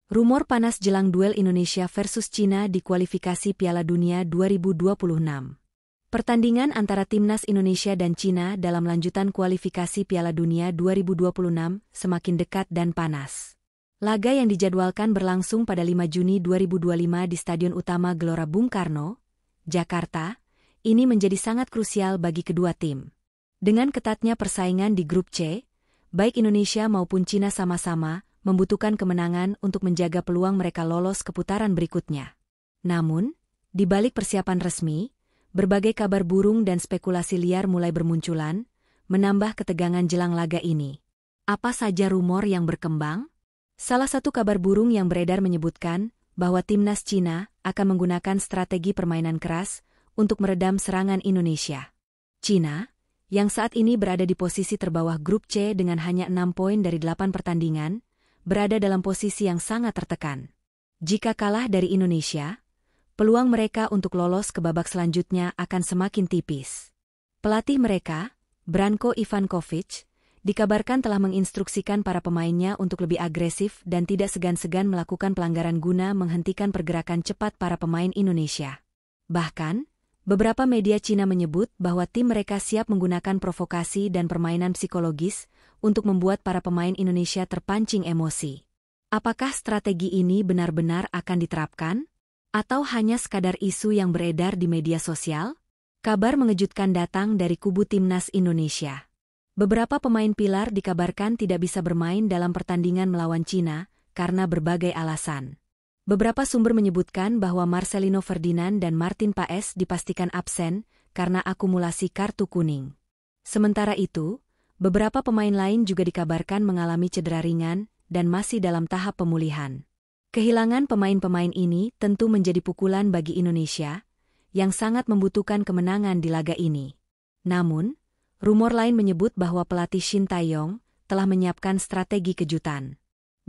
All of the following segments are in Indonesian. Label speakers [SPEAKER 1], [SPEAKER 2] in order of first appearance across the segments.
[SPEAKER 1] Rumor panas jelang duel Indonesia versus Cina di kualifikasi Piala Dunia 2026. Pertandingan antara Timnas Indonesia dan Cina dalam lanjutan kualifikasi Piala Dunia 2026 semakin dekat dan panas. Laga yang dijadwalkan berlangsung pada 5 Juni 2025 di Stadion Utama Gelora Bung Karno, Jakarta, ini menjadi sangat krusial bagi kedua tim. Dengan ketatnya persaingan di grup C, baik Indonesia maupun Cina sama-sama membutuhkan kemenangan untuk menjaga peluang mereka lolos ke putaran berikutnya. Namun, di balik persiapan resmi, berbagai kabar burung dan spekulasi liar mulai bermunculan, menambah ketegangan jelang laga ini. Apa saja rumor yang berkembang? Salah satu kabar burung yang beredar menyebutkan bahwa timnas Cina akan menggunakan strategi permainan keras untuk meredam serangan Indonesia. Cina, yang saat ini berada di posisi terbawah grup C dengan hanya 6 poin dari 8 pertandingan, berada dalam posisi yang sangat tertekan. Jika kalah dari Indonesia, peluang mereka untuk lolos ke babak selanjutnya akan semakin tipis. Pelatih mereka, Branko Ivankovic, dikabarkan telah menginstruksikan para pemainnya untuk lebih agresif dan tidak segan-segan melakukan pelanggaran guna menghentikan pergerakan cepat para pemain Indonesia. Bahkan, beberapa media Cina menyebut bahwa tim mereka siap menggunakan provokasi dan permainan psikologis untuk membuat para pemain Indonesia terpancing emosi. Apakah strategi ini benar-benar akan diterapkan? Atau hanya sekadar isu yang beredar di media sosial? Kabar mengejutkan datang dari kubu timnas Indonesia. Beberapa pemain pilar dikabarkan tidak bisa bermain dalam pertandingan melawan Cina karena berbagai alasan. Beberapa sumber menyebutkan bahwa Marcelino Ferdinand dan Martin Paes dipastikan absen karena akumulasi kartu kuning. Sementara itu, beberapa pemain lain juga dikabarkan mengalami cedera ringan dan masih dalam tahap pemulihan. Kehilangan pemain-pemain ini tentu menjadi pukulan bagi Indonesia, yang sangat membutuhkan kemenangan di laga ini. Namun, rumor lain menyebut bahwa pelatih Shin Tae-yong telah menyiapkan strategi kejutan.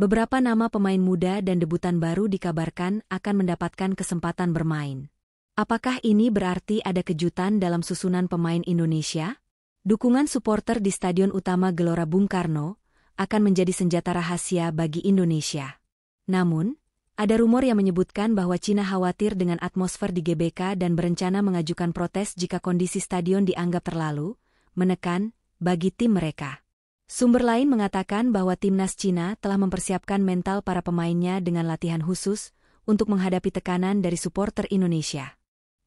[SPEAKER 1] Beberapa nama pemain muda dan debutan baru dikabarkan akan mendapatkan kesempatan bermain. Apakah ini berarti ada kejutan dalam susunan pemain Indonesia? Dukungan supporter di Stadion Utama Gelora Bung Karno akan menjadi senjata rahasia bagi Indonesia. Namun, ada rumor yang menyebutkan bahwa Cina khawatir dengan atmosfer di GBK dan berencana mengajukan protes jika kondisi stadion dianggap terlalu menekan bagi tim mereka. Sumber lain mengatakan bahwa timnas Cina telah mempersiapkan mental para pemainnya dengan latihan khusus untuk menghadapi tekanan dari supporter Indonesia.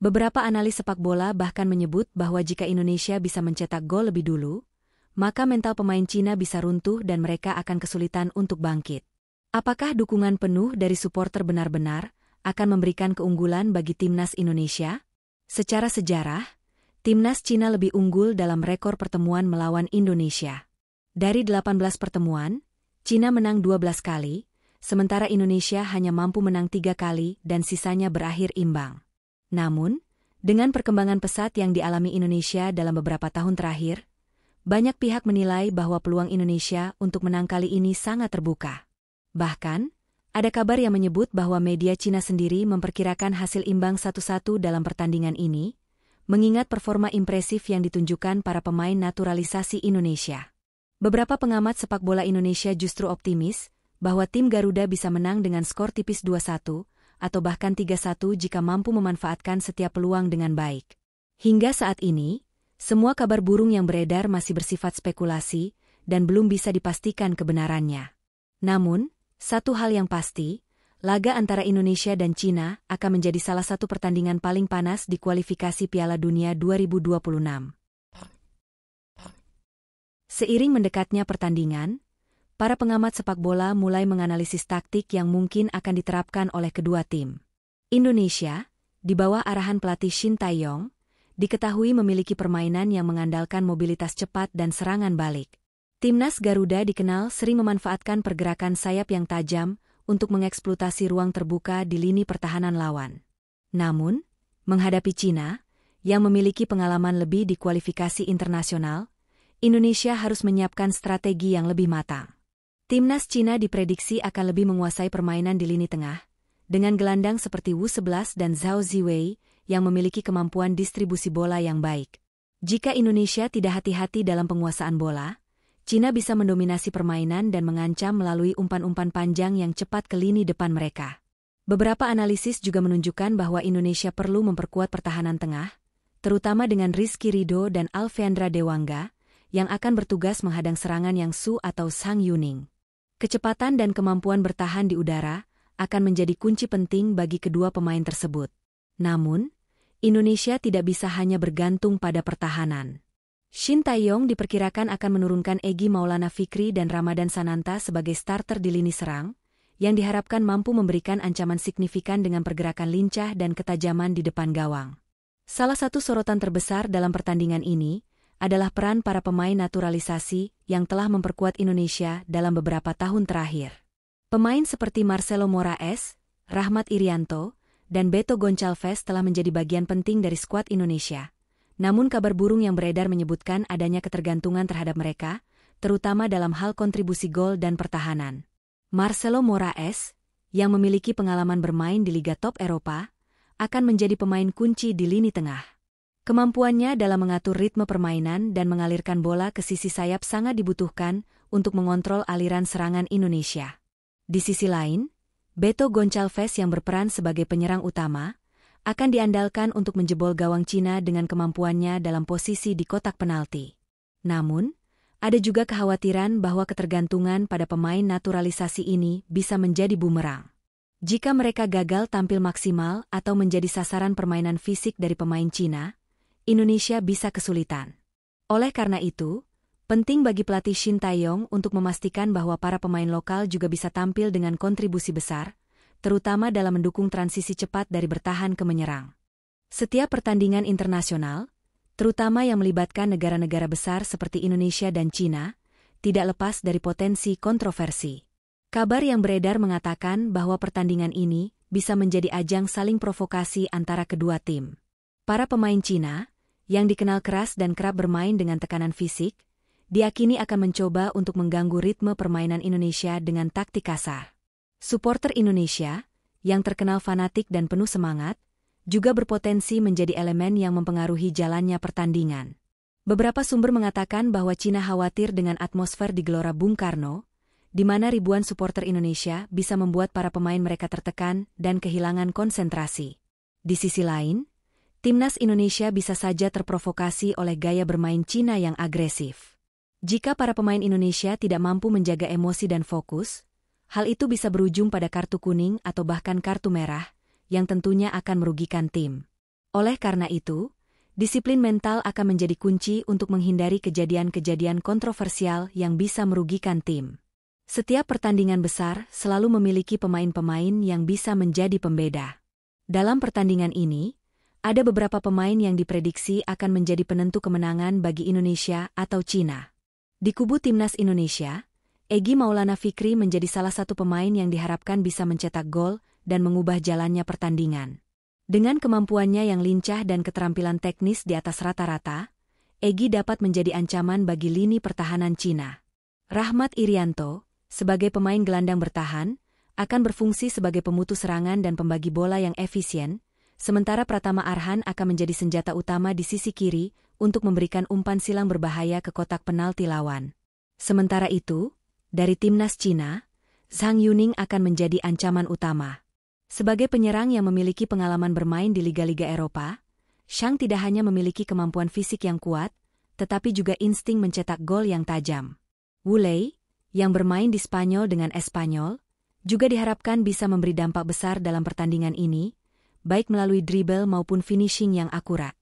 [SPEAKER 1] Beberapa analis sepak bola bahkan menyebut bahwa jika Indonesia bisa mencetak gol lebih dulu, maka mental pemain Cina bisa runtuh dan mereka akan kesulitan untuk bangkit. Apakah dukungan penuh dari supporter benar-benar akan memberikan keunggulan bagi timnas Indonesia? Secara sejarah, timnas Cina lebih unggul dalam rekor pertemuan melawan Indonesia. Dari 18 pertemuan, Cina menang 12 kali, sementara Indonesia hanya mampu menang 3 kali dan sisanya berakhir imbang. Namun, dengan perkembangan pesat yang dialami Indonesia dalam beberapa tahun terakhir, banyak pihak menilai bahwa peluang Indonesia untuk menang kali ini sangat terbuka. Bahkan, ada kabar yang menyebut bahwa media Cina sendiri memperkirakan hasil imbang 1-1 dalam pertandingan ini, mengingat performa impresif yang ditunjukkan para pemain naturalisasi Indonesia. Beberapa pengamat sepak bola Indonesia justru optimis bahwa tim Garuda bisa menang dengan skor tipis 2-1 atau bahkan 3-1 jika mampu memanfaatkan setiap peluang dengan baik. Hingga saat ini, semua kabar burung yang beredar masih bersifat spekulasi dan belum bisa dipastikan kebenarannya. Namun, satu hal yang pasti, laga antara Indonesia dan Cina akan menjadi salah satu pertandingan paling panas di kualifikasi Piala Dunia 2026. Seiring mendekatnya pertandingan, para pengamat sepak bola mulai menganalisis taktik yang mungkin akan diterapkan oleh kedua tim. Indonesia, di bawah arahan pelatih Shin Tae-yong, diketahui memiliki permainan yang mengandalkan mobilitas cepat dan serangan balik. Timnas Garuda dikenal sering memanfaatkan pergerakan sayap yang tajam untuk mengeksploitasi ruang terbuka di lini pertahanan lawan. Namun, menghadapi Cina, yang memiliki pengalaman lebih di kualifikasi internasional, Indonesia harus menyiapkan strategi yang lebih matang. Timnas Cina diprediksi akan lebih menguasai permainan di lini tengah, dengan gelandang seperti Wu 11 dan Zhao Ziwei yang memiliki kemampuan distribusi bola yang baik. Jika Indonesia tidak hati-hati dalam penguasaan bola, Cina bisa mendominasi permainan dan mengancam melalui umpan-umpan panjang yang cepat ke lini depan mereka. Beberapa analisis juga menunjukkan bahwa Indonesia perlu memperkuat pertahanan tengah, terutama dengan Rizky Ridho dan Alfeandra Dewangga, yang akan bertugas menghadang serangan Yang Su atau Sang Yuning. Kecepatan dan kemampuan bertahan di udara akan menjadi kunci penting bagi kedua pemain tersebut. Namun, Indonesia tidak bisa hanya bergantung pada pertahanan. Shin Tae-yong diperkirakan akan menurunkan Egy Maulana Fikri dan Ramadan Sananta sebagai starter di lini serang, yang diharapkan mampu memberikan ancaman signifikan dengan pergerakan lincah dan ketajaman di depan gawang. Salah satu sorotan terbesar dalam pertandingan ini adalah peran para pemain naturalisasi yang telah memperkuat Indonesia dalam beberapa tahun terakhir. Pemain seperti Marcelo Moraes, Rahmat Irianto, dan Beto Goncalves telah menjadi bagian penting dari skuad Indonesia. Namun kabar burung yang beredar menyebutkan adanya ketergantungan terhadap mereka, terutama dalam hal kontribusi gol dan pertahanan. Marcelo Moraes, yang memiliki pengalaman bermain di Liga Top Eropa, akan menjadi pemain kunci di lini tengah. Kemampuannya dalam mengatur ritme permainan dan mengalirkan bola ke sisi sayap sangat dibutuhkan untuk mengontrol aliran serangan Indonesia. Di sisi lain, Beto Goncalves yang berperan sebagai penyerang utama, akan diandalkan untuk menjebol gawang Cina dengan kemampuannya dalam posisi di kotak penalti. Namun, ada juga kekhawatiran bahwa ketergantungan pada pemain naturalisasi ini bisa menjadi bumerang. Jika mereka gagal tampil maksimal atau menjadi sasaran permainan fisik dari pemain Cina, Indonesia bisa kesulitan. Oleh karena itu, penting bagi pelatih Shin Tae-yong untuk memastikan bahwa para pemain lokal juga bisa tampil dengan kontribusi besar, terutama dalam mendukung transisi cepat dari bertahan ke menyerang. Setiap pertandingan internasional, terutama yang melibatkan negara-negara besar seperti Indonesia dan Cina, tidak lepas dari potensi kontroversi. Kabar yang beredar mengatakan bahwa pertandingan ini bisa menjadi ajang saling provokasi antara kedua tim. Para pemain Cina, yang dikenal keras dan kerap bermain dengan tekanan fisik, diakini akan mencoba untuk mengganggu ritme permainan Indonesia dengan taktik kasar. Suporter Indonesia, yang terkenal fanatik dan penuh semangat, juga berpotensi menjadi elemen yang mempengaruhi jalannya pertandingan. Beberapa sumber mengatakan bahwa Cina khawatir dengan atmosfer di Gelora Bung Karno, di mana ribuan suporter Indonesia bisa membuat para pemain mereka tertekan dan kehilangan konsentrasi. Di sisi lain, timnas Indonesia bisa saja terprovokasi oleh gaya bermain Cina yang agresif. Jika para pemain Indonesia tidak mampu menjaga emosi dan fokus, hal itu bisa berujung pada kartu kuning atau bahkan kartu merah, yang tentunya akan merugikan tim. Oleh karena itu, disiplin mental akan menjadi kunci untuk menghindari kejadian-kejadian kontroversial yang bisa merugikan tim. Setiap pertandingan besar selalu memiliki pemain-pemain yang bisa menjadi pembeda. Dalam pertandingan ini, ada beberapa pemain yang diprediksi akan menjadi penentu kemenangan bagi Indonesia atau Cina. Di kubu timnas Indonesia, Egy Maulana Fikri menjadi salah satu pemain yang diharapkan bisa mencetak gol dan mengubah jalannya pertandingan. Dengan kemampuannya yang lincah dan keterampilan teknis di atas rata-rata, Egy dapat menjadi ancaman bagi lini pertahanan Cina. Rahmat Irianto, sebagai pemain gelandang bertahan, akan berfungsi sebagai pemutus serangan dan pembagi bola yang efisien, sementara Pratama Arhan akan menjadi senjata utama di sisi kiri untuk memberikan umpan silang berbahaya ke kotak penalti lawan. Sementara itu, dari timnas Cina, Sang Yuning akan menjadi ancaman utama. Sebagai penyerang yang memiliki pengalaman bermain di liga-liga Eropa, Sang tidak hanya memiliki kemampuan fisik yang kuat, tetapi juga insting mencetak gol yang tajam. Wu Lei, yang bermain di Spanyol dengan Espanyol, juga diharapkan bisa memberi dampak besar dalam pertandingan ini, baik melalui dribble maupun finishing yang akurat.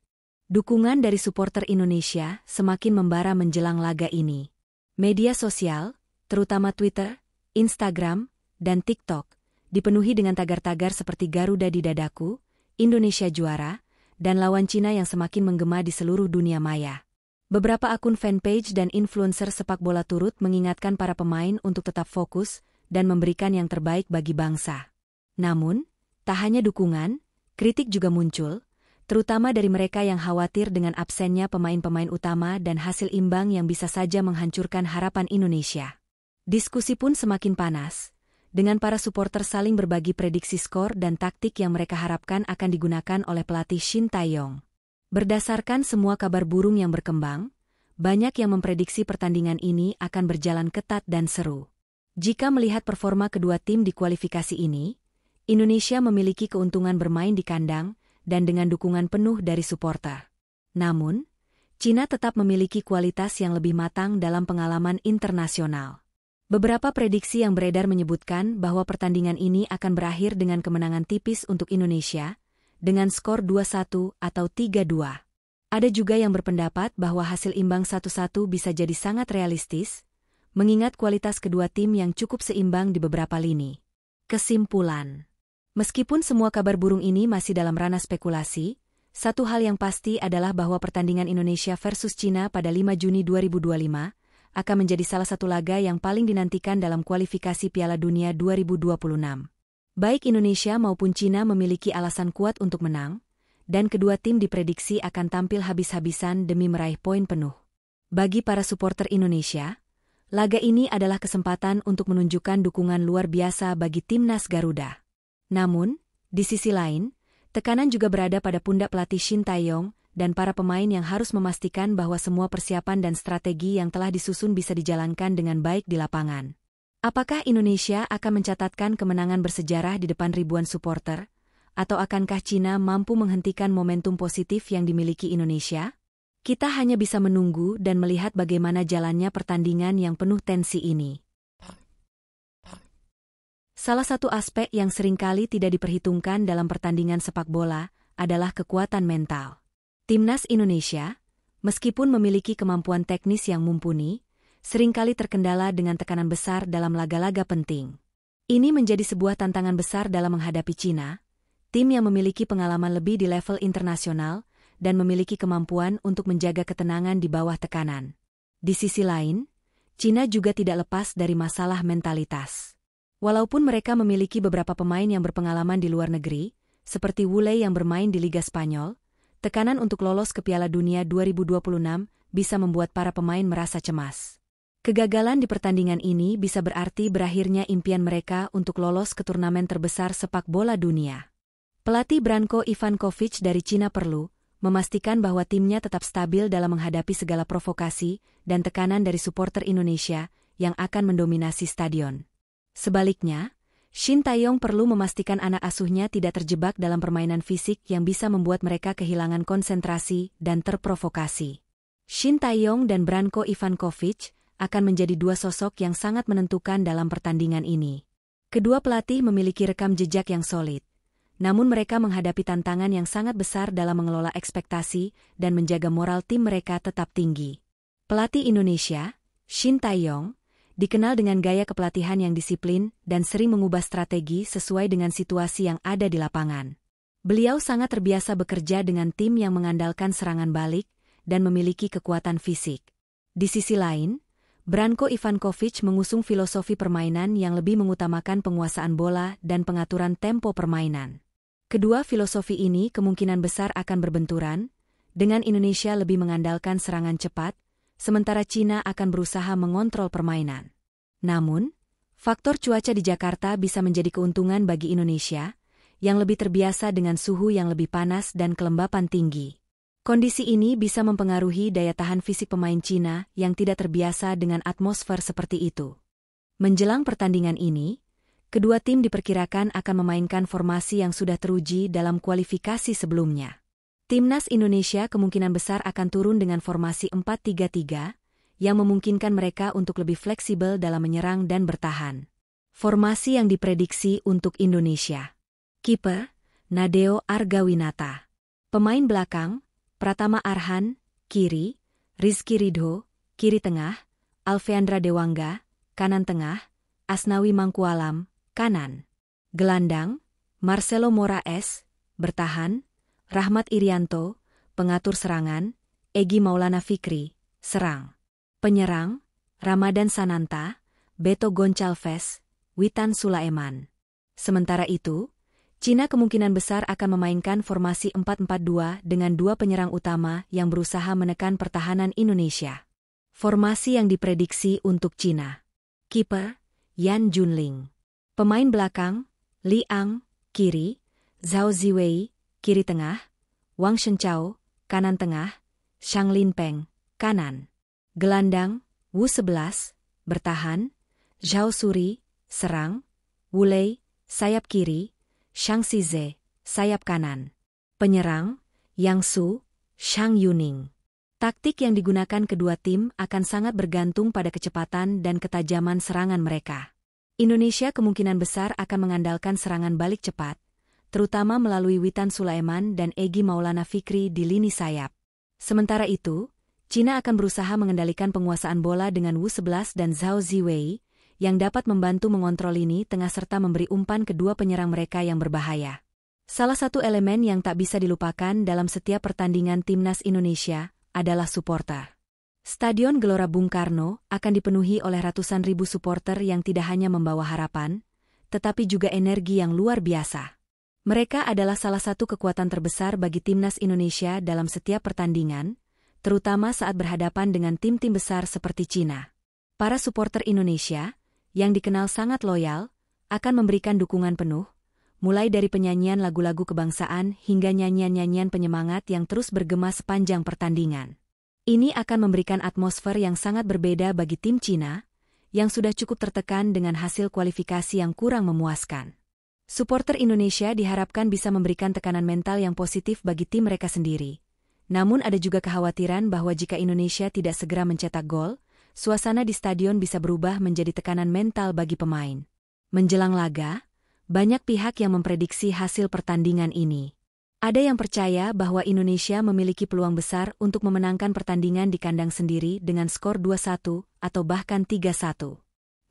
[SPEAKER 1] Dukungan dari suporter Indonesia semakin membara menjelang laga ini. Media sosial, terutama Twitter, Instagram, dan TikTok, dipenuhi dengan tagar-tagar seperti Garuda di dadaku, Indonesia juara, dan lawan Cina yang semakin menggema di seluruh dunia maya. Beberapa akun fanpage dan influencer sepak bola turut mengingatkan para pemain untuk tetap fokus dan memberikan yang terbaik bagi bangsa. Namun, tak hanya dukungan, kritik juga muncul, terutama dari mereka yang khawatir dengan absennya pemain-pemain utama dan hasil imbang yang bisa saja menghancurkan harapan Indonesia. Diskusi pun semakin panas, dengan para suporter saling berbagi prediksi skor dan taktik yang mereka harapkan akan digunakan oleh pelatih Shin Tae-yong. Berdasarkan semua kabar burung yang berkembang, banyak yang memprediksi pertandingan ini akan berjalan ketat dan seru. Jika melihat performa kedua tim di kualifikasi ini, Indonesia memiliki keuntungan bermain di kandang dan dengan dukungan penuh dari supporter. Namun, Cina tetap memiliki kualitas yang lebih matang dalam pengalaman internasional. Beberapa prediksi yang beredar menyebutkan bahwa pertandingan ini akan berakhir dengan kemenangan tipis untuk Indonesia, dengan skor 2-1 atau 3-2. Ada juga yang berpendapat bahwa hasil imbang 1-1 bisa jadi sangat realistis, mengingat kualitas kedua tim yang cukup seimbang di beberapa lini. Kesimpulan: meskipun semua kabar burung ini masih dalam ranah spekulasi, satu hal yang pasti adalah bahwa pertandingan Indonesia versus Cina pada 5 Juni 2025 akan menjadi salah satu laga yang paling dinantikan dalam kualifikasi Piala Dunia 2026. Baik Indonesia maupun Cina memiliki alasan kuat untuk menang, dan kedua tim diprediksi akan tampil habis-habisan demi meraih poin penuh. Bagi para supporter Indonesia, laga ini adalah kesempatan untuk menunjukkan dukungan luar biasa bagi timnas Garuda. Namun, di sisi lain, tekanan juga berada pada pundak pelatih Shin Tae-yong dan para pemain yang harus memastikan bahwa semua persiapan dan strategi yang telah disusun bisa dijalankan dengan baik di lapangan. Apakah Indonesia akan mencatatkan kemenangan bersejarah di depan ribuan supporter? Atau akankah Cina mampu menghentikan momentum positif yang dimiliki Indonesia? Kita hanya bisa menunggu dan melihat bagaimana jalannya pertandingan yang penuh tensi ini. Salah satu aspek yang seringkali tidak diperhitungkan dalam pertandingan sepak bola adalah kekuatan mental. Timnas Indonesia, meskipun memiliki kemampuan teknis yang mumpuni, seringkali terkendala dengan tekanan besar dalam laga-laga penting. Ini menjadi sebuah tantangan besar dalam menghadapi Cina, tim yang memiliki pengalaman lebih di level internasional dan memiliki kemampuan untuk menjaga ketenangan di bawah tekanan. Di sisi lain, Cina juga tidak lepas dari masalah mentalitas. Walaupun mereka memiliki beberapa pemain yang berpengalaman di luar negeri, seperti Wu Lei yang bermain di Liga Spanyol, tekanan untuk lolos ke Piala Dunia 2026 bisa membuat para pemain merasa cemas. Kegagalan di pertandingan ini bisa berarti berakhirnya impian mereka untuk lolos ke turnamen terbesar sepak bola dunia. Pelatih Branko Ivanovic dari Cina perlu memastikan bahwa timnya tetap stabil dalam menghadapi segala provokasi dan tekanan dari supporter Indonesia yang akan mendominasi stadion. Sebaliknya, Shin Tae-yong perlu memastikan anak asuhnya tidak terjebak dalam permainan fisik yang bisa membuat mereka kehilangan konsentrasi dan terprovokasi. Shin Tae-yong dan Branko Ivanovic akan menjadi dua sosok yang sangat menentukan dalam pertandingan ini. Kedua pelatih memiliki rekam jejak yang solid, namun mereka menghadapi tantangan yang sangat besar dalam mengelola ekspektasi dan menjaga moral tim mereka tetap tinggi. Pelatih Indonesia, Shin Tae-yong, dikenal dengan gaya kepelatihan yang disiplin dan sering mengubah strategi sesuai dengan situasi yang ada di lapangan. Beliau sangat terbiasa bekerja dengan tim yang mengandalkan serangan balik dan memiliki kekuatan fisik. Di sisi lain, Branko Ivanovic mengusung filosofi permainan yang lebih mengutamakan penguasaan bola dan pengaturan tempo permainan. Kedua filosofi ini kemungkinan besar akan berbenturan, dengan Indonesia lebih mengandalkan serangan cepat, sementara Cina akan berusaha mengontrol permainan. Namun, faktor cuaca di Jakarta bisa menjadi keuntungan bagi Indonesia, yang lebih terbiasa dengan suhu yang lebih panas dan kelembapan tinggi. Kondisi ini bisa mempengaruhi daya tahan fisik pemain Cina yang tidak terbiasa dengan atmosfer seperti itu. Menjelang pertandingan ini, kedua tim diperkirakan akan memainkan formasi yang sudah teruji dalam kualifikasi sebelumnya. Timnas Indonesia kemungkinan besar akan turun dengan formasi 4-3-3, yang memungkinkan mereka untuk lebih fleksibel dalam menyerang dan bertahan. Formasi yang diprediksi untuk Indonesia. Kiper, Nadeo Argawinata. Pemain belakang, Pratama Arhan, kiri, Rizky Ridho, kiri tengah, Alfeandra Dewangga, kanan tengah, Asnawi Mangkualam, kanan. Gelandang, Marcelo Moraes, bertahan, Rahmat Irianto, pengatur serangan, Egy Maulana Fikri, serang. Penyerang, Ramadan Sananta, Beto Goncalves, Witan Sulaiman. Sementara itu, Cina kemungkinan besar akan memainkan formasi 4-4-2 dengan dua penyerang utama yang berusaha menekan pertahanan Indonesia. Formasi yang diprediksi untuk Cina. Kiper, Yan Junling. Pemain belakang, Li Ang, kiri, Zhao Ziwei, kiri tengah, Wang Shenchao, kanan tengah, Shang Linpeng, kanan. Gelandang, Wu 11, bertahan, Zhao Suri, serang, Wu Lei, sayap kiri, Shang Xize, sayap kanan. Penyerang, Yang Su, Shang Yuning. Taktik yang digunakan kedua tim akan sangat bergantung pada kecepatan dan ketajaman serangan mereka. Indonesia kemungkinan besar akan mengandalkan serangan balik cepat, terutama melalui Witan Sulaiman dan Egy Maulana Fikri di lini sayap. Sementara itu, Cina akan berusaha mengendalikan penguasaan bola dengan Wu 11 dan Zhao Ziwei, yang dapat membantu mengontrol lini tengah serta memberi umpan kedua penyerang mereka yang berbahaya. Salah satu elemen yang tak bisa dilupakan dalam setiap pertandingan timnas Indonesia adalah supporter. Stadion Gelora Bung Karno akan dipenuhi oleh ratusan ribu supporter yang tidak hanya membawa harapan, tetapi juga energi yang luar biasa. Mereka adalah salah satu kekuatan terbesar bagi timnas Indonesia dalam setiap pertandingan, terutama saat berhadapan dengan tim-tim besar seperti Cina. Para supporter Indonesia, yang dikenal sangat loyal, akan memberikan dukungan penuh, mulai dari penyanyian lagu-lagu kebangsaan hingga nyanyian-nyanyian penyemangat yang terus bergema sepanjang pertandingan. Ini akan memberikan atmosfer yang sangat berbeda bagi tim Cina, yang sudah cukup tertekan dengan hasil kualifikasi yang kurang memuaskan. Supporter Indonesia diharapkan bisa memberikan tekanan mental yang positif bagi tim mereka sendiri. Namun ada juga kekhawatiran bahwa jika Indonesia tidak segera mencetak gol, suasana di stadion bisa berubah menjadi tekanan mental bagi pemain. Menjelang laga, banyak pihak yang memprediksi hasil pertandingan ini. Ada yang percaya bahwa Indonesia memiliki peluang besar untuk memenangkan pertandingan di kandang sendiri dengan skor 2-1 atau bahkan 3-1.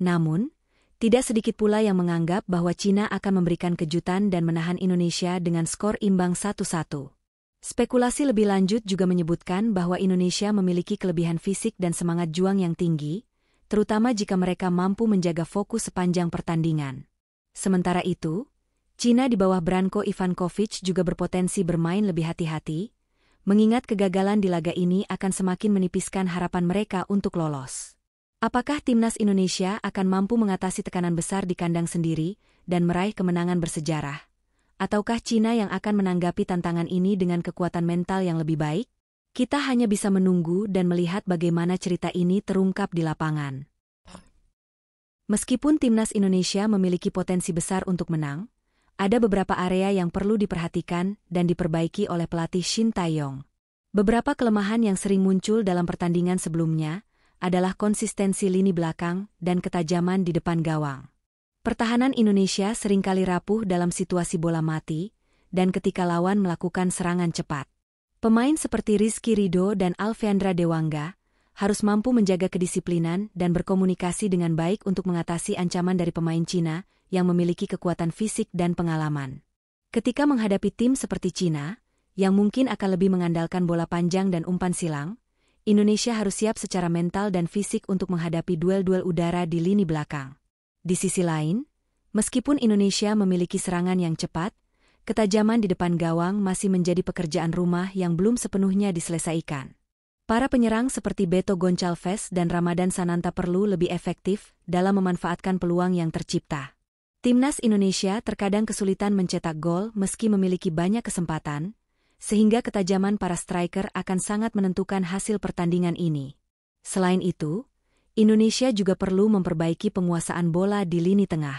[SPEAKER 1] Namun, tidak sedikit pula yang menganggap bahwa Cina akan memberikan kejutan dan menahan Indonesia dengan skor imbang 1-1. Spekulasi lebih lanjut juga menyebutkan bahwa Indonesia memiliki kelebihan fisik dan semangat juang yang tinggi, terutama jika mereka mampu menjaga fokus sepanjang pertandingan. Sementara itu, Cina di bawah Branko Ivankovic juga berpotensi bermain lebih hati-hati, mengingat kegagalan di laga ini akan semakin menipiskan harapan mereka untuk lolos. Apakah timnas Indonesia akan mampu mengatasi tekanan besar di kandang sendiri dan meraih kemenangan bersejarah? Ataukah Cina yang akan menanggapi tantangan ini dengan kekuatan mental yang lebih baik? Kita hanya bisa menunggu dan melihat bagaimana cerita ini terungkap di lapangan. Meskipun timnas Indonesia memiliki potensi besar untuk menang, ada beberapa area yang perlu diperhatikan dan diperbaiki oleh pelatih Shin Tae-yong. Beberapa kelemahan yang sering muncul dalam pertandingan sebelumnya adalah konsistensi lini belakang dan ketajaman di depan gawang. Pertahanan Indonesia seringkali rapuh dalam situasi bola mati, dan ketika lawan melakukan serangan cepat. Pemain seperti Rizky Ridho dan Alfeandra Dewangga harus mampu menjaga kedisiplinan dan berkomunikasi dengan baik untuk mengatasi ancaman dari pemain Cina yang memiliki kekuatan fisik dan pengalaman. Ketika menghadapi tim seperti Cina, yang mungkin akan lebih mengandalkan bola panjang dan umpan silang, Indonesia harus siap secara mental dan fisik untuk menghadapi duel-duel udara di lini belakang. Di sisi lain, meskipun Indonesia memiliki serangan yang cepat, ketajaman di depan gawang masih menjadi pekerjaan rumah yang belum sepenuhnya diselesaikan. Para penyerang seperti Beto Goncalves dan Ramadan Sananta perlu lebih efektif dalam memanfaatkan peluang yang tercipta. Timnas Indonesia terkadang kesulitan mencetak gol meski memiliki banyak kesempatan, sehingga ketajaman para striker akan sangat menentukan hasil pertandingan ini. Selain itu, Indonesia juga perlu memperbaiki penguasaan bola di lini tengah.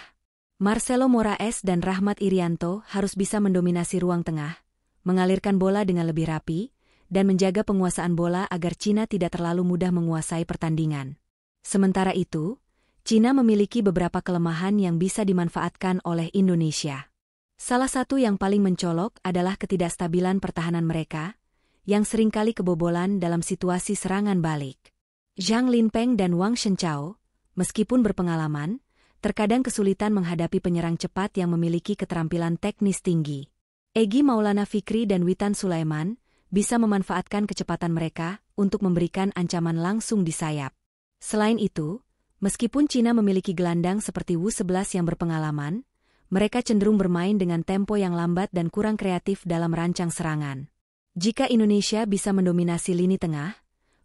[SPEAKER 1] Marcelo Moraes dan Rahmat Irianto harus bisa mendominasi ruang tengah, mengalirkan bola dengan lebih rapi, dan menjaga penguasaan bola agar Cina tidak terlalu mudah menguasai pertandingan. Sementara itu, Cina memiliki beberapa kelemahan yang bisa dimanfaatkan oleh Indonesia. Salah satu yang paling mencolok adalah ketidakstabilan pertahanan mereka, yang seringkali kebobolan dalam situasi serangan balik. Zhang Linpeng dan Wang Shenchao, meskipun berpengalaman, terkadang kesulitan menghadapi penyerang cepat yang memiliki keterampilan teknis tinggi. Egy Maulana Fikri dan Witan Sulaiman bisa memanfaatkan kecepatan mereka untuk memberikan ancaman langsung di sayap. Selain itu, meskipun Cina memiliki gelandang seperti Wu 11 yang berpengalaman, mereka cenderung bermain dengan tempo yang lambat dan kurang kreatif dalam rancang serangan. Jika Indonesia bisa mendominasi lini tengah,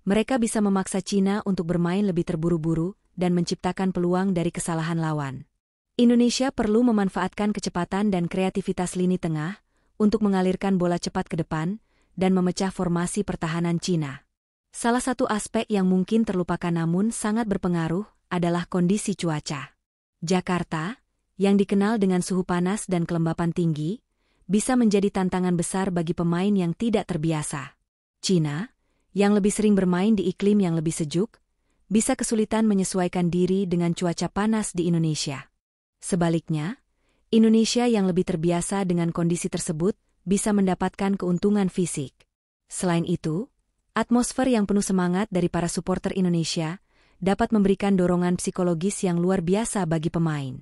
[SPEAKER 1] mereka bisa memaksa Cina untuk bermain lebih terburu-buru dan menciptakan peluang dari kesalahan lawan. Indonesia perlu memanfaatkan kecepatan dan kreativitas lini tengah untuk mengalirkan bola cepat ke depan dan memecah formasi pertahanan Cina. Salah satu aspek yang mungkin terlupakan namun sangat berpengaruh adalah kondisi cuaca. Jakarta, yang dikenal dengan suhu panas dan kelembapan tinggi, bisa menjadi tantangan besar bagi pemain yang tidak terbiasa. Cina, yang lebih sering bermain di iklim yang lebih sejuk, bisa kesulitan menyesuaikan diri dengan cuaca panas di Indonesia. Sebaliknya, Indonesia yang lebih terbiasa dengan kondisi tersebut bisa mendapatkan keuntungan fisik. Selain itu, atmosfer yang penuh semangat dari para supporter Indonesia dapat memberikan dorongan psikologis yang luar biasa bagi pemain.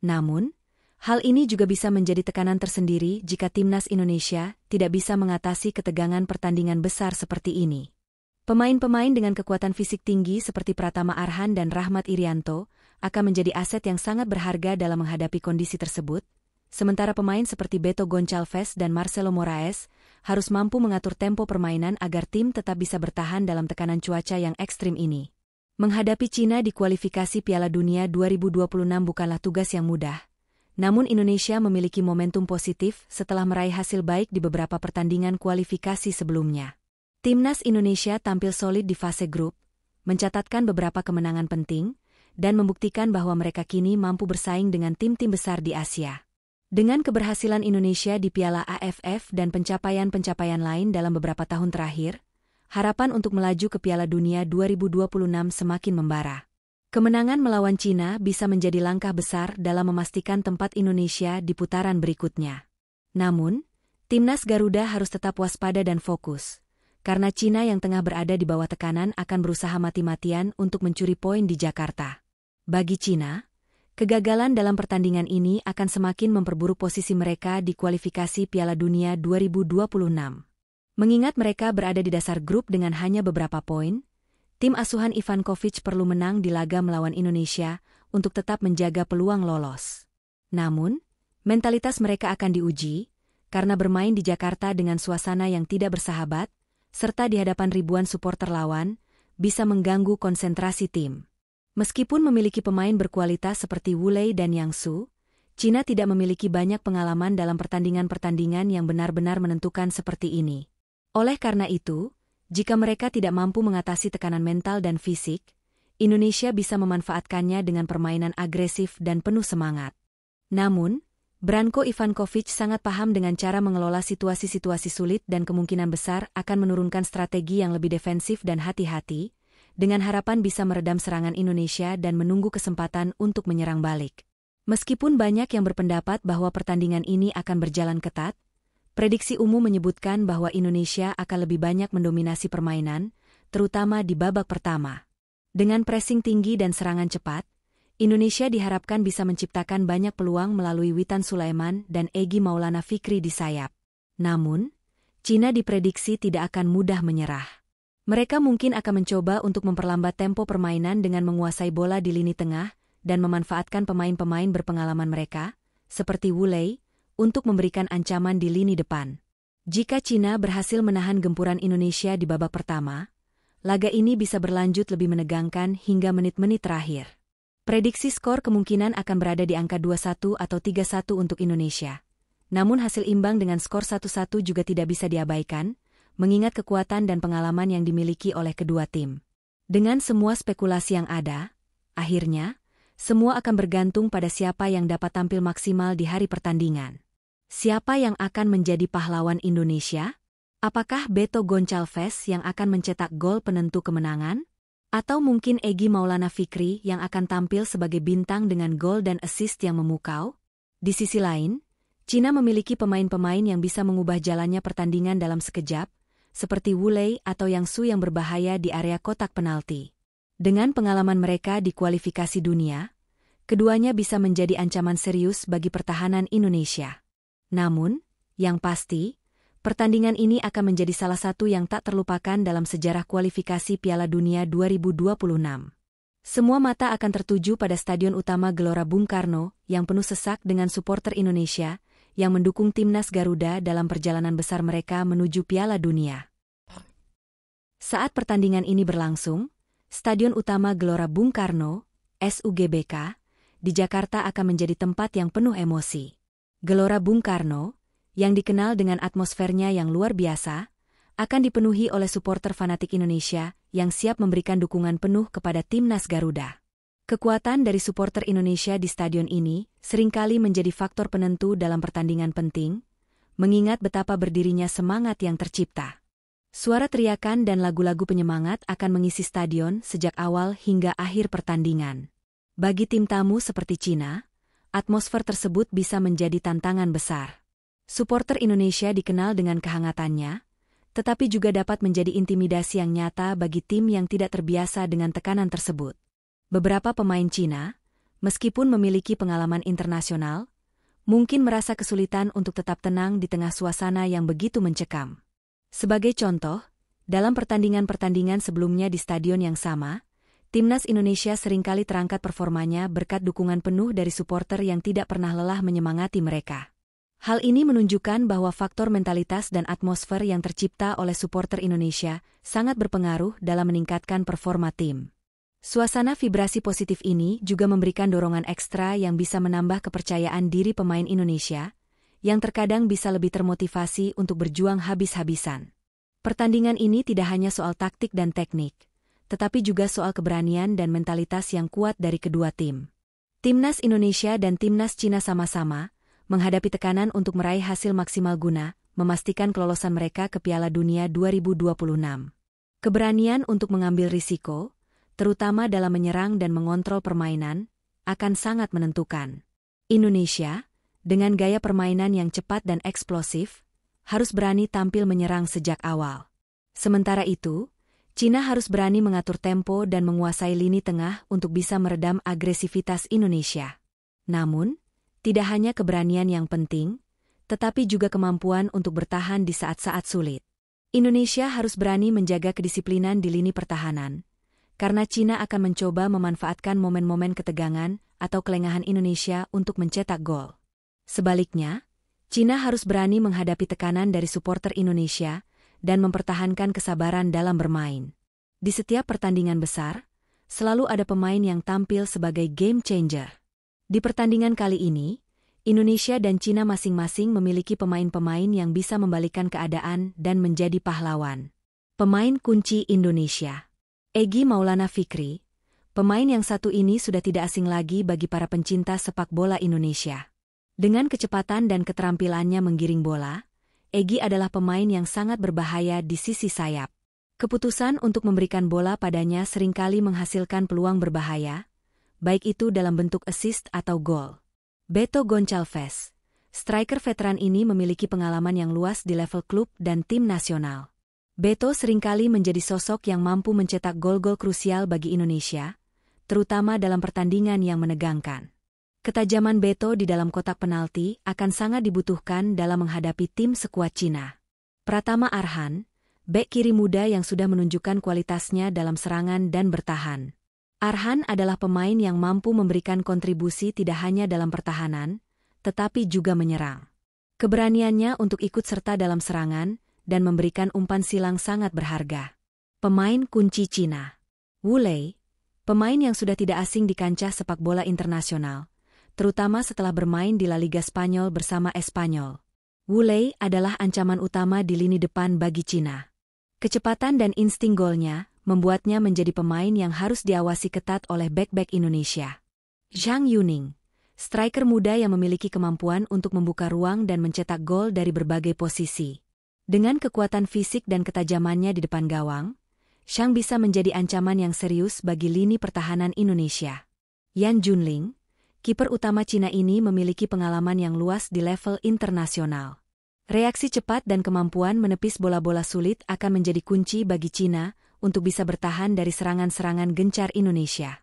[SPEAKER 1] Namun, hal ini juga bisa menjadi tekanan tersendiri jika timnas Indonesia tidak bisa mengatasi ketegangan pertandingan besar seperti ini. Pemain-pemain dengan kekuatan fisik tinggi seperti Pratama Arhan dan Rahmat Irianto akan menjadi aset yang sangat berharga dalam menghadapi kondisi tersebut, sementara pemain seperti Beto Goncalves dan Marcelo Moraes harus mampu mengatur tempo permainan agar tim tetap bisa bertahan dalam tekanan cuaca yang ekstrim ini. Menghadapi Cina di kualifikasi Piala Dunia 2026 bukanlah tugas yang mudah. Namun Indonesia memiliki momentum positif setelah meraih hasil baik di beberapa pertandingan kualifikasi sebelumnya. Timnas Indonesia tampil solid di fase grup, mencatatkan beberapa kemenangan penting, dan membuktikan bahwa mereka kini mampu bersaing dengan tim-tim besar di Asia. Dengan keberhasilan Indonesia di Piala AFF dan pencapaian-pencapaian lain dalam beberapa tahun terakhir, harapan untuk melaju ke Piala Dunia 2026 semakin membara. Kemenangan melawan Cina bisa menjadi langkah besar dalam memastikan tempat Indonesia di putaran berikutnya. Namun, timnas Garuda harus tetap waspada dan fokus, karena Cina yang tengah berada di bawah tekanan akan berusaha mati-matian untuk mencuri poin di Jakarta. Bagi Cina, kegagalan dalam pertandingan ini akan semakin memperburuk posisi mereka di kualifikasi Piala Dunia 2026. Mengingat mereka berada di dasar grup dengan hanya beberapa poin, tim asuhan Ivankovic perlu menang di laga melawan Indonesia untuk tetap menjaga peluang lolos. Namun, mentalitas mereka akan diuji, karena bermain di Jakarta dengan suasana yang tidak bersahabat, serta di hadapan ribuan supporter lawan, bisa mengganggu konsentrasi tim. Meskipun memiliki pemain berkualitas seperti Wu Lei dan Yang Su, Cina tidak memiliki banyak pengalaman dalam pertandingan-pertandingan yang benar-benar menentukan seperti ini. Oleh karena itu, jika mereka tidak mampu mengatasi tekanan mental dan fisik, Indonesia bisa memanfaatkannya dengan permainan agresif dan penuh semangat. Namun, Branko Ivankovic sangat paham dengan cara mengelola situasi-situasi sulit dan kemungkinan besar akan menurunkan strategi yang lebih defensif dan hati-hati, dengan harapan bisa meredam serangan Indonesia dan menunggu kesempatan untuk menyerang balik. Meskipun banyak yang berpendapat bahwa pertandingan ini akan berjalan ketat, prediksi umum menyebutkan bahwa Indonesia akan lebih banyak mendominasi permainan, terutama di babak pertama. Dengan pressing tinggi dan serangan cepat, Indonesia diharapkan bisa menciptakan banyak peluang melalui Witan Sulaiman dan Egy Maulana Fikri di sayap. Namun, Cina diprediksi tidak akan mudah menyerah. Mereka mungkin akan mencoba untuk memperlambat tempo permainan dengan menguasai bola di lini tengah dan memanfaatkan pemain-pemain berpengalaman mereka, seperti Wu Lei, untuk memberikan ancaman di lini depan. Jika Cina berhasil menahan gempuran Indonesia di babak pertama, laga ini bisa berlanjut lebih menegangkan hingga menit-menit terakhir. Prediksi skor kemungkinan akan berada di angka 2-1 atau 3-1 untuk Indonesia. Namun hasil imbang dengan skor 1-1 juga tidak bisa diabaikan, mengingat kekuatan dan pengalaman yang dimiliki oleh kedua tim. Dengan semua spekulasi yang ada, akhirnya, semua akan bergantung pada siapa yang dapat tampil maksimal di hari pertandingan. Siapa yang akan menjadi pahlawan Indonesia? Apakah Beto Goncalves yang akan mencetak gol penentu kemenangan? Atau mungkin Egy Maulana Fikri yang akan tampil sebagai bintang dengan gol dan assist yang memukau? Di sisi lain, Cina memiliki pemain-pemain yang bisa mengubah jalannya pertandingan dalam sekejap, seperti Wu Lei atau Yang Su yang berbahaya di area kotak penalti. Dengan pengalaman mereka di kualifikasi dunia, keduanya bisa menjadi ancaman serius bagi pertahanan Indonesia. Namun, yang pasti, pertandingan ini akan menjadi salah satu yang tak terlupakan dalam sejarah kualifikasi Piala Dunia 2026. Semua mata akan tertuju pada Stadion Utama Gelora Bung Karno yang penuh sesak dengan supporter Indonesia yang mendukung timnas Garuda dalam perjalanan besar mereka menuju Piala Dunia. Saat pertandingan ini berlangsung, Stadion Utama Gelora Bung Karno, SUGBK, di Jakarta akan menjadi tempat yang penuh emosi. Gelora Bung Karno, yang dikenal dengan atmosfernya yang luar biasa, akan dipenuhi oleh supporter fanatik Indonesia yang siap memberikan dukungan penuh kepada Timnas Garuda. Kekuatan dari supporter Indonesia di stadion ini seringkali menjadi faktor penentu dalam pertandingan penting, mengingat betapa berdirinya semangat yang tercipta. Suara teriakan dan lagu-lagu penyemangat akan mengisi stadion sejak awal hingga akhir pertandingan. Bagi tim tamu seperti Cina, atmosfer tersebut bisa menjadi tantangan besar. Supporter Indonesia dikenal dengan kehangatannya, tetapi juga dapat menjadi intimidasi yang nyata bagi tim yang tidak terbiasa dengan tekanan tersebut. Beberapa pemain Cina, meskipun memiliki pengalaman internasional, mungkin merasa kesulitan untuk tetap tenang di tengah suasana yang begitu mencekam. Sebagai contoh, dalam pertandingan-pertandingan sebelumnya di stadion yang sama, Timnas Indonesia seringkali terangkat performanya berkat dukungan penuh dari supporter yang tidak pernah lelah menyemangati mereka. Hal ini menunjukkan bahwa faktor mentalitas dan atmosfer yang tercipta oleh supporter Indonesia sangat berpengaruh dalam meningkatkan performa tim. Suasana vibrasi positif ini juga memberikan dorongan ekstra yang bisa menambah kepercayaan diri pemain Indonesia, yang terkadang bisa lebih termotivasi untuk berjuang habis-habisan. Pertandingan ini tidak hanya soal taktik dan teknik, tetapi juga soal keberanian dan mentalitas yang kuat dari kedua tim. Timnas Indonesia dan Timnas Cina sama-sama menghadapi tekanan untuk meraih hasil maksimal guna memastikan kelolosan mereka ke Piala Dunia 2026. Keberanian untuk mengambil risiko, terutama dalam menyerang dan mengontrol permainan, akan sangat menentukan. Indonesia, dengan gaya permainan yang cepat dan eksplosif, harus berani tampil menyerang sejak awal. Sementara itu, Cina harus berani mengatur tempo dan menguasai lini tengah untuk bisa meredam agresivitas Indonesia. Namun, tidak hanya keberanian yang penting, tetapi juga kemampuan untuk bertahan di saat-saat sulit. Indonesia harus berani menjaga kedisiplinan di lini pertahanan, karena Cina akan mencoba memanfaatkan momen-momen ketegangan atau kelengahan Indonesia untuk mencetak gol. Sebaliknya, Cina harus berani menghadapi tekanan dari supporter Indonesia dan mempertahankan kesabaran dalam bermain. Di setiap pertandingan besar, selalu ada pemain yang tampil sebagai game changer. Di pertandingan kali ini, Indonesia dan Cina masing-masing memiliki pemain-pemain yang bisa membalikkan keadaan dan menjadi pahlawan. Pemain kunci Indonesia. Egy Maulana Fikri, pemain yang satu ini sudah tidak asing lagi bagi para pencinta sepak bola Indonesia. Dengan kecepatan dan keterampilannya menggiring bola, Egy adalah pemain yang sangat berbahaya di sisi sayap. Keputusan untuk memberikan bola padanya seringkali menghasilkan peluang berbahaya, baik itu dalam bentuk assist atau gol. Beto Goncalves, striker veteran ini memiliki pengalaman yang luas di level klub dan tim nasional. Beto seringkali menjadi sosok yang mampu mencetak gol-gol krusial bagi Indonesia, terutama dalam pertandingan yang menegangkan. Ketajaman Beto di dalam kotak penalti akan sangat dibutuhkan dalam menghadapi tim sekuat Cina. Pratama Arhan, bek kiri muda yang sudah menunjukkan kualitasnya dalam serangan dan bertahan. Arhan adalah pemain yang mampu memberikan kontribusi tidak hanya dalam pertahanan, tetapi juga menyerang. Keberaniannya untuk ikut serta dalam serangan dan memberikan umpan silang sangat berharga. Pemain kunci Cina. Wu Lei, pemain yang sudah tidak asing di kancah sepak bola internasional, terutama setelah bermain di La Liga Spanyol bersama Espanyol. Wu Lei adalah ancaman utama di lini depan bagi Cina. Kecepatan dan insting golnya membuatnya menjadi pemain yang harus diawasi ketat oleh bek-bek Indonesia. Zhang Yuning, striker muda yang memiliki kemampuan untuk membuka ruang dan mencetak gol dari berbagai posisi. Dengan kekuatan fisik dan ketajamannya di depan gawang, Zhang bisa menjadi ancaman yang serius bagi lini pertahanan Indonesia. Yan Junling, kiper utama Cina ini memiliki pengalaman yang luas di level internasional. Reaksi cepat dan kemampuan menepis bola-bola sulit akan menjadi kunci bagi Cina untuk bisa bertahan dari serangan-serangan gencar Indonesia.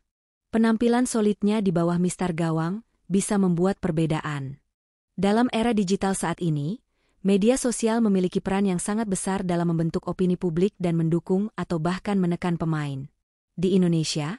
[SPEAKER 1] Penampilan solidnya di bawah mistar gawang bisa membuat perbedaan. Dalam era digital saat ini, media sosial memiliki peran yang sangat besar dalam membentuk opini publik dan mendukung atau bahkan menekan pemain. Di Indonesia,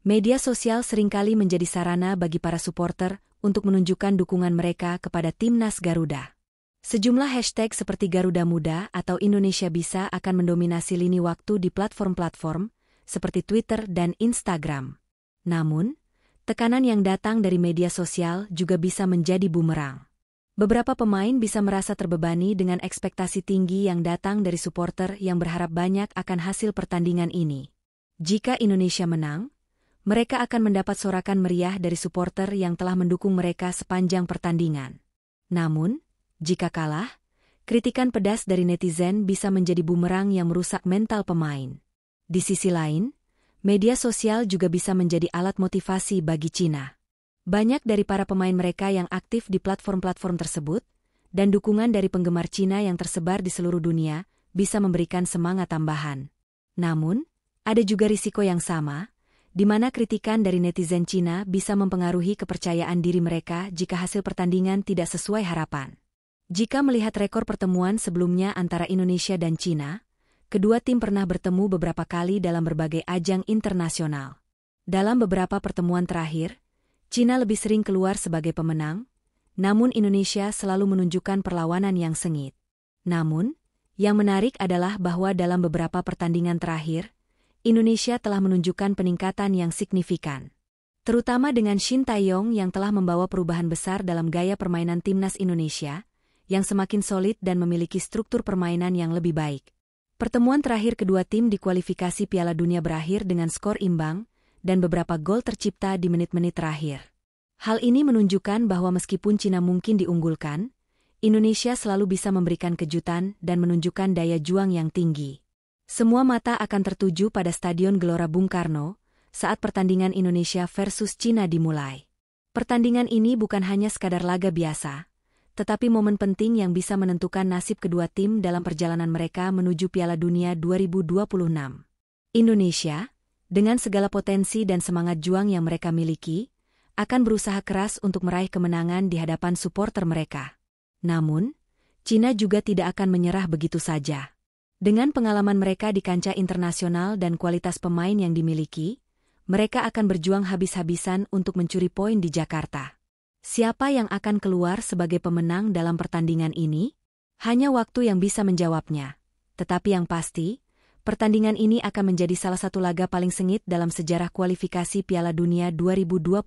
[SPEAKER 1] media sosial seringkali menjadi sarana bagi para supporter untuk menunjukkan dukungan mereka kepada Timnas Garuda. Sejumlah hashtag seperti Garuda Muda atau Indonesia Bisa akan mendominasi lini waktu di platform-platform seperti Twitter dan Instagram. Namun, tekanan yang datang dari media sosial juga bisa menjadi bumerang. Beberapa pemain bisa merasa terbebani dengan ekspektasi tinggi yang datang dari supporter yang berharap banyak akan hasil pertandingan ini. Jika Indonesia menang, mereka akan mendapat sorakan meriah dari supporter yang telah mendukung mereka sepanjang pertandingan. Namun, jika kalah, kritikan pedas dari netizen bisa menjadi bumerang yang merusak mental pemain. Di sisi lain, media sosial juga bisa menjadi alat motivasi bagi Cina. Banyak dari para pemain mereka yang aktif di platform-platform tersebut, dan dukungan dari penggemar Cina yang tersebar di seluruh dunia, bisa memberikan semangat tambahan. Namun, ada juga risiko yang sama, di mana kritikan dari netizen Cina bisa mempengaruhi kepercayaan diri mereka jika hasil pertandingan tidak sesuai harapan. Jika melihat rekor pertemuan sebelumnya antara Indonesia dan Cina, kedua tim pernah bertemu beberapa kali dalam berbagai ajang internasional. Dalam beberapa pertemuan terakhir, Cina lebih sering keluar sebagai pemenang, namun Indonesia selalu menunjukkan perlawanan yang sengit. Namun, yang menarik adalah bahwa dalam beberapa pertandingan terakhir, Indonesia telah menunjukkan peningkatan yang signifikan. Terutama dengan Shin Tae-yong yang telah membawa perubahan besar dalam gaya permainan timnas Indonesia, yang semakin solid dan memiliki struktur permainan yang lebih baik. Pertemuan terakhir kedua tim di kualifikasi Piala Dunia berakhir dengan skor imbang, dan beberapa gol tercipta di menit-menit terakhir. Hal ini menunjukkan bahwa meskipun Cina mungkin diunggulkan, Indonesia selalu bisa memberikan kejutan dan menunjukkan daya juang yang tinggi. Semua mata akan tertuju pada Stadion Gelora Bung Karno saat pertandingan Indonesia versus Cina dimulai. Pertandingan ini bukan hanya sekadar laga biasa, tetapi momen penting yang bisa menentukan nasib kedua tim dalam perjalanan mereka menuju Piala Dunia 2026. Indonesia, dengan segala potensi dan semangat juang yang mereka miliki, akan berusaha keras untuk meraih kemenangan di hadapan supporter mereka. Namun, Cina juga tidak akan menyerah begitu saja. Dengan pengalaman mereka di kancah internasional dan kualitas pemain yang dimiliki, mereka akan berjuang habis-habisan untuk mencuri poin di Jakarta. Siapa yang akan keluar sebagai pemenang dalam pertandingan ini? Hanya waktu yang bisa menjawabnya. Tetapi yang pasti, pertandingan ini akan menjadi salah satu laga paling sengit dalam sejarah kualifikasi Piala Dunia 2026.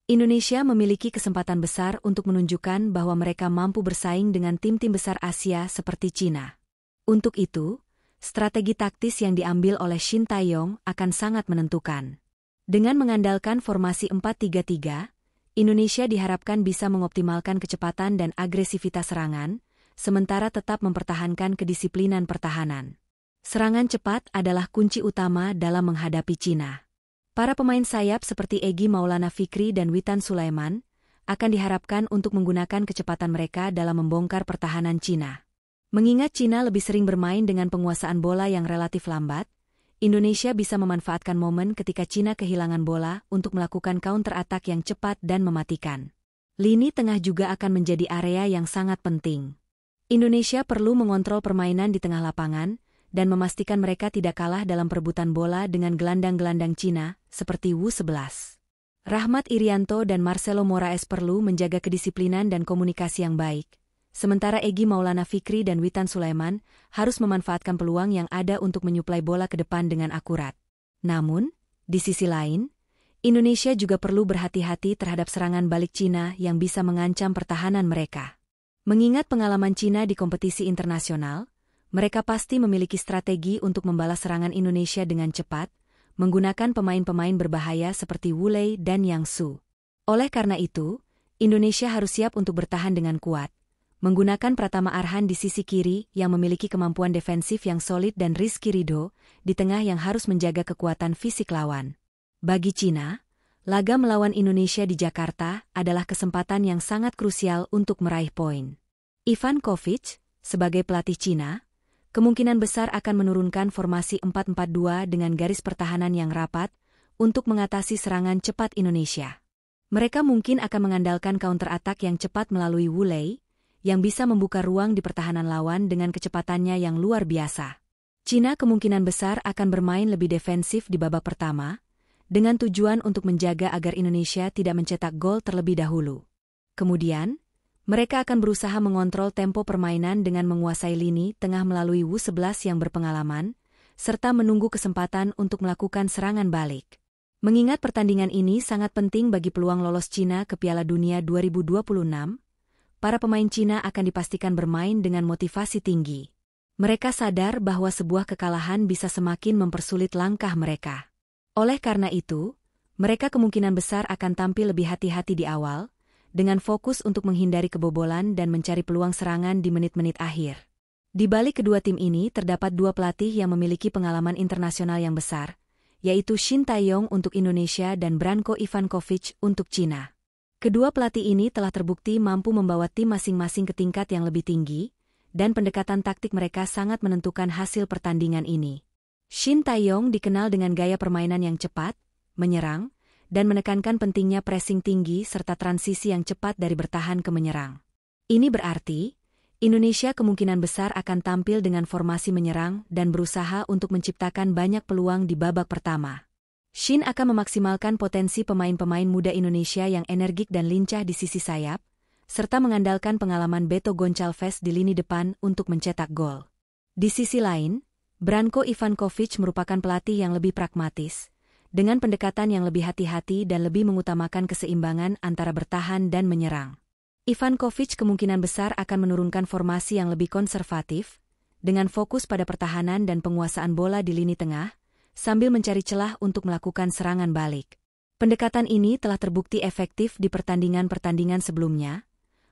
[SPEAKER 1] Indonesia memiliki kesempatan besar untuk menunjukkan bahwa mereka mampu bersaing dengan tim-tim besar Asia seperti Cina. Untuk itu, strategi taktis yang diambil oleh Shin Tae-yong akan sangat menentukan. Dengan mengandalkan formasi 4-3-3, Indonesia diharapkan bisa mengoptimalkan kecepatan dan agresivitas serangan, sementara tetap mempertahankan kedisiplinan pertahanan. Serangan cepat adalah kunci utama dalam menghadapi Cina. Para pemain sayap seperti Egy Maulana Fikri dan Witan Sulaiman akan diharapkan untuk menggunakan kecepatan mereka dalam membongkar pertahanan Cina. Mengingat Cina lebih sering bermain dengan penguasaan bola yang relatif lambat, Indonesia bisa memanfaatkan momen ketika Cina kehilangan bola untuk melakukan counter-attack yang cepat dan mematikan. Lini tengah juga akan menjadi area yang sangat penting. Indonesia perlu mengontrol permainan di tengah lapangan dan memastikan mereka tidak kalah dalam perebutan bola dengan gelandang-gelandang Cina seperti Wu 11. Rahmat Irianto dan Marcelo Moraes perlu menjaga kedisiplinan dan komunikasi yang baik, sementara Egy Maulana Fikri dan Witan Sulaiman harus memanfaatkan peluang yang ada untuk menyuplai bola ke depan dengan akurat. Namun, di sisi lain, Indonesia juga perlu berhati-hati terhadap serangan balik Cina yang bisa mengancam pertahanan mereka. Mengingat pengalaman Cina di kompetisi internasional, mereka pasti memiliki strategi untuk membalas serangan Indonesia dengan cepat, menggunakan pemain-pemain berbahaya seperti Wu Lei dan Yang Su. Oleh karena itu, Indonesia harus siap untuk bertahan dengan kuat, menggunakan Pratama Arhan di sisi kiri yang memiliki kemampuan defensif yang solid dan Rizky Ridho di tengah yang harus menjaga kekuatan fisik lawan. Bagi Cina, laga melawan Indonesia di Jakarta adalah kesempatan yang sangat krusial untuk meraih poin. Ivan Kovic, sebagai pelatih Cina, kemungkinan besar akan menurunkan formasi 4-4-2 dengan garis pertahanan yang rapat untuk mengatasi serangan cepat Indonesia. Mereka mungkin akan mengandalkan counter-attack yang cepat melalui Wu Lei, yang bisa membuka ruang di pertahanan lawan dengan kecepatannya yang luar biasa. Cina kemungkinan besar akan bermain lebih defensif di babak pertama, dengan tujuan untuk menjaga agar Indonesia tidak mencetak gol terlebih dahulu. Kemudian, mereka akan berusaha mengontrol tempo permainan dengan menguasai lini tengah melalui Wu 11 yang berpengalaman, serta menunggu kesempatan untuk melakukan serangan balik. Mengingat pertandingan ini sangat penting bagi peluang lolos Cina ke Piala Dunia 2026, para pemain Cina akan dipastikan bermain dengan motivasi tinggi. Mereka sadar bahwa sebuah kekalahan bisa semakin mempersulit langkah mereka. Oleh karena itu, mereka kemungkinan besar akan tampil lebih hati-hati di awal, dengan fokus untuk menghindari kebobolan dan mencari peluang serangan di menit-menit akhir. Di balik kedua tim ini terdapat dua pelatih yang memiliki pengalaman internasional yang besar, yaitu Shin Tae-yong untuk Indonesia dan Branko Ivanovic untuk Cina. Kedua pelatih ini telah terbukti mampu membawa tim masing-masing ke tingkat yang lebih tinggi, dan pendekatan taktik mereka sangat menentukan hasil pertandingan ini. Shin Tae-yong dikenal dengan gaya permainan yang cepat, menyerang, dan menekankan pentingnya pressing tinggi serta transisi yang cepat dari bertahan ke menyerang. Ini berarti, Indonesia kemungkinan besar akan tampil dengan formasi menyerang dan berusaha untuk menciptakan banyak peluang di babak pertama. Shin akan memaksimalkan potensi pemain-pemain muda Indonesia yang energik dan lincah di sisi sayap, serta mengandalkan pengalaman Beto Goncalves di lini depan untuk mencetak gol. Di sisi lain, Branko Ivanovic merupakan pelatih yang lebih pragmatis, dengan pendekatan yang lebih hati-hati dan lebih mengutamakan keseimbangan antara bertahan dan menyerang. Ivanovic kemungkinan besar akan menurunkan formasi yang lebih konservatif, dengan fokus pada pertahanan dan penguasaan bola di lini tengah, sambil mencari celah untuk melakukan serangan balik. Pendekatan ini telah terbukti efektif di pertandingan-pertandingan sebelumnya,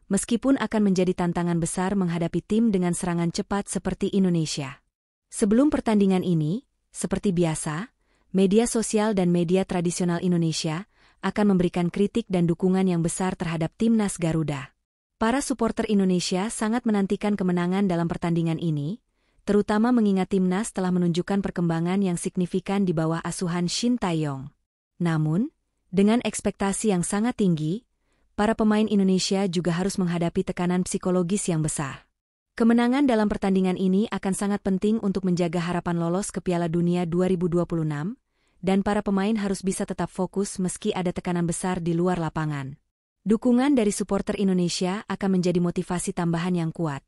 [SPEAKER 1] meskipun akan menjadi tantangan besar menghadapi tim dengan serangan cepat seperti Indonesia. Sebelum pertandingan ini, seperti biasa, media sosial dan media tradisional Indonesia akan memberikan kritik dan dukungan yang besar terhadap timnas Garuda. Para suporter Indonesia sangat menantikan kemenangan dalam pertandingan ini, terutama mengingat timnas telah menunjukkan perkembangan yang signifikan di bawah asuhan Shin Tae-yong. Namun, dengan ekspektasi yang sangat tinggi, para pemain Indonesia juga harus menghadapi tekanan psikologis yang besar. Kemenangan dalam pertandingan ini akan sangat penting untuk menjaga harapan lolos ke Piala Dunia 2026, dan para pemain harus bisa tetap fokus meski ada tekanan besar di luar lapangan. Dukungan dari supporter Indonesia akan menjadi motivasi tambahan yang kuat.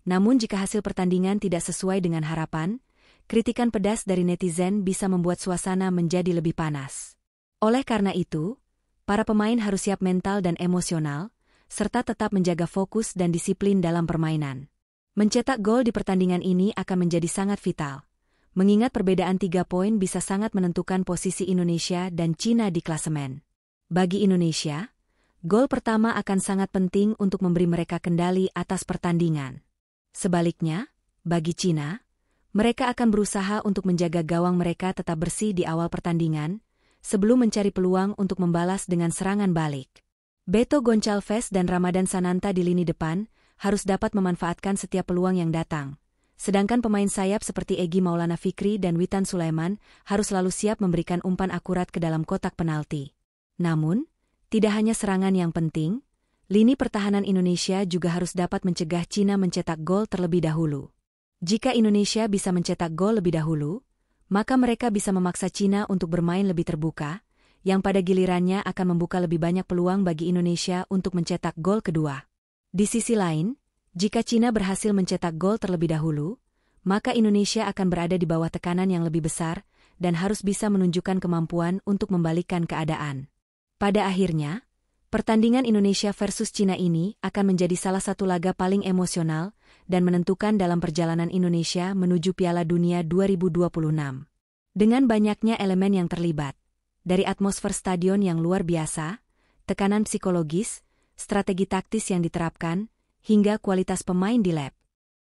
[SPEAKER 1] Namun jika hasil pertandingan tidak sesuai dengan harapan, kritikan pedas dari netizen bisa membuat suasana menjadi lebih panas. Oleh karena itu, para pemain harus siap mental dan emosional, serta tetap menjaga fokus dan disiplin dalam permainan. Mencetak gol di pertandingan ini akan menjadi sangat vital, mengingat perbedaan 3 poin bisa sangat menentukan posisi Indonesia dan Cina di klasemen. Bagi Indonesia, gol pertama akan sangat penting untuk memberi mereka kendali atas pertandingan. Sebaliknya, bagi Cina, mereka akan berusaha untuk menjaga gawang mereka tetap bersih di awal pertandingan, sebelum mencari peluang untuk membalas dengan serangan balik. Beto Goncalves dan Ramadan Sananta di lini depan harus dapat memanfaatkan setiap peluang yang datang, sedangkan pemain sayap seperti Egy Maulana Fikri dan Witan Sulaiman harus selalu siap memberikan umpan akurat ke dalam kotak penalti. Namun, tidak hanya serangan yang penting, lini pertahanan Indonesia juga harus dapat mencegah Cina mencetak gol terlebih dahulu. Jika Indonesia bisa mencetak gol lebih dahulu, maka mereka bisa memaksa Cina untuk bermain lebih terbuka, yang pada gilirannya akan membuka lebih banyak peluang bagi Indonesia untuk mencetak gol kedua. Di sisi lain, jika Cina berhasil mencetak gol terlebih dahulu, maka Indonesia akan berada di bawah tekanan yang lebih besar dan harus bisa menunjukkan kemampuan untuk membalikkan keadaan. Pada akhirnya, pertandingan Indonesia versus Cina ini akan menjadi salah satu laga paling emosional dan menentukan dalam perjalanan Indonesia menuju Piala Dunia 2026. Dengan banyaknya elemen yang terlibat, dari atmosfer stadion yang luar biasa, tekanan psikologis, strategi taktis yang diterapkan, hingga kualitas pemain di lab.